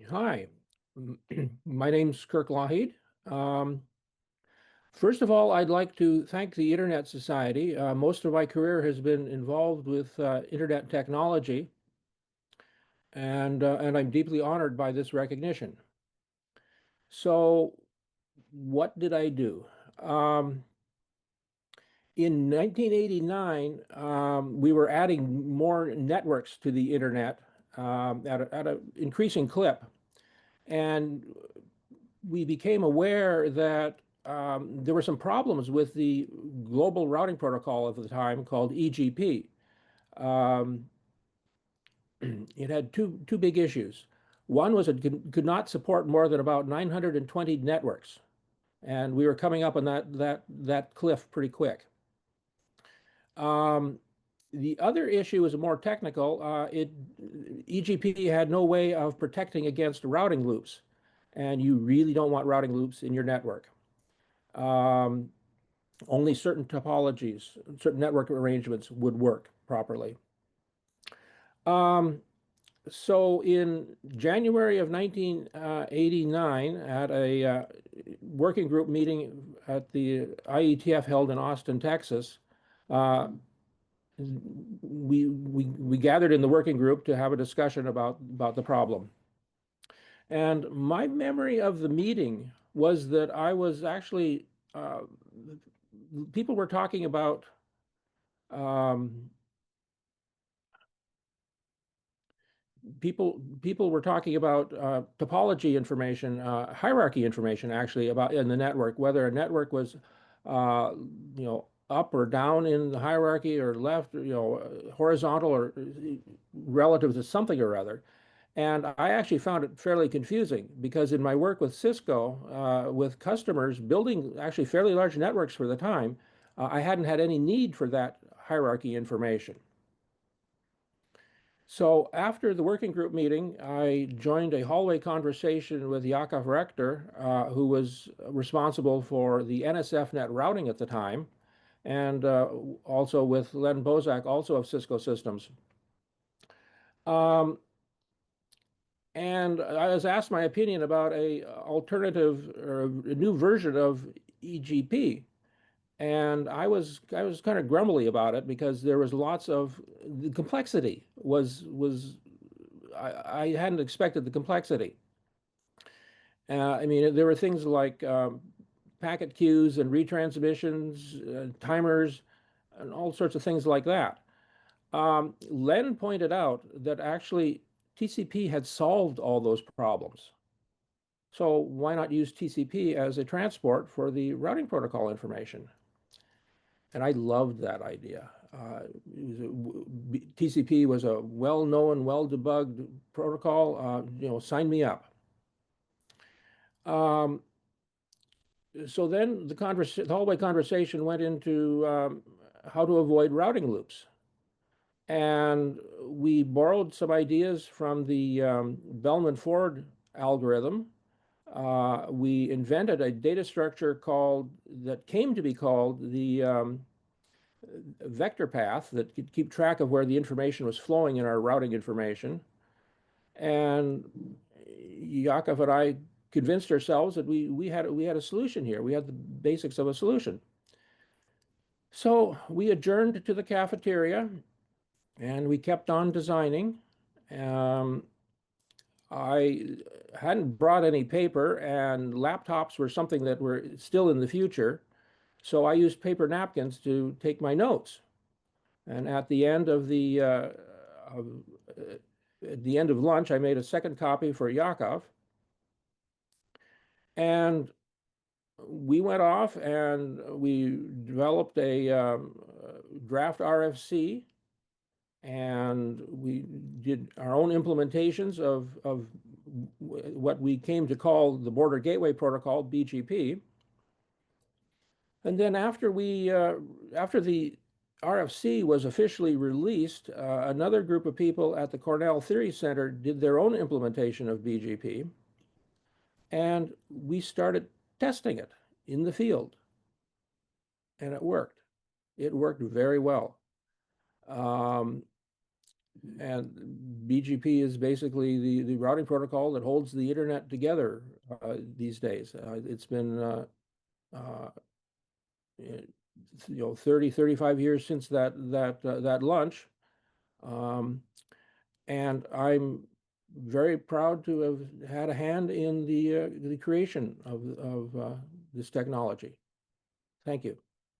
Hi, my name's Kirk Lougheed. Um, First of all, I'd like to thank the Internet Society. Most of my career has been involved with Internet technology, and I'm deeply honored by this recognition. So, what did I do? Um, in 1989, we were adding more networks to the Internet at an increasing clip. And we became aware that there were some problems with the global routing protocol of the time called EGP. Um, it had two big issues. One was it could not support more than about 920 networks, and we were coming up on that cliff pretty quick. Um, the other issue was more technical. EGP had no way of protecting against routing loops, and you really don't want routing loops in your network. Um, Only certain topologies, certain network arrangements would work properly. Um, so in January of 1989, at a working group meeting at the IETF held in Austin, Texas, uh, we gathered in the working group to have a discussion about the problem. And my memory of the meeting was that I was actually people were talking about um, people were talking about topology information, hierarchy information, actually about in the network, whether a network was, uh, up or down in the hierarchy, or left, horizontal, or relative to something or other. And I actually found it fairly confusing because in my work with Cisco, with customers building actually fairly large networks for the time, I hadn't had any need for that hierarchy information. So after the working group meeting, I joined a hallway conversation with Yakov Rector, who was responsible for the NSFnet routing at the time, and also with Len Bozak, also of Cisco Systems. Um, and I was asked my opinion about a alternative or a new version of EGP. And I was kind of grumbly about it because there was lots of the complexity was I hadn't expected the complexity. I mean, there were things like packet queues and retransmissions, timers, and all sorts of things like that. Len pointed out that actually TCP had solved all those problems. So why not use TCP as a transport for the routing protocol information? And I loved that idea. TCP was a well-known, well-debugged protocol. Sign me up. Um, so then the hallway conversation went into how to avoid routing loops. And we borrowed some ideas from the Bellman-Ford algorithm. We invented a data structure that came to be called the vector path that could keep track of where the information was flowing in our routing information. And Yakov and I convinced ourselves that we had a solution here. We had the basics of a solution. So we adjourned to the cafeteria and we kept on designing. Um, I hadn't brought any paper, and laptops were something that were still in the future. So I used paper napkins to take my notes. And at the end of lunch, I made a second copy for Yakov, and we went off and we developed a draft RFC, and we did our own implementations of what we came to call the Border Gateway Protocol, BGP. And then after the RFC was officially released, another group of people at the Cornell Theory Center did their own implementation of BGP, and we started testing it in the field, and it worked. It worked very well. Um, and BGP is basically the routing protocol that holds the internet together these days. It's been uh, 30, 35 years since that launch. Um, and I'm very proud to have had a hand in the creation of this technology. Thank you.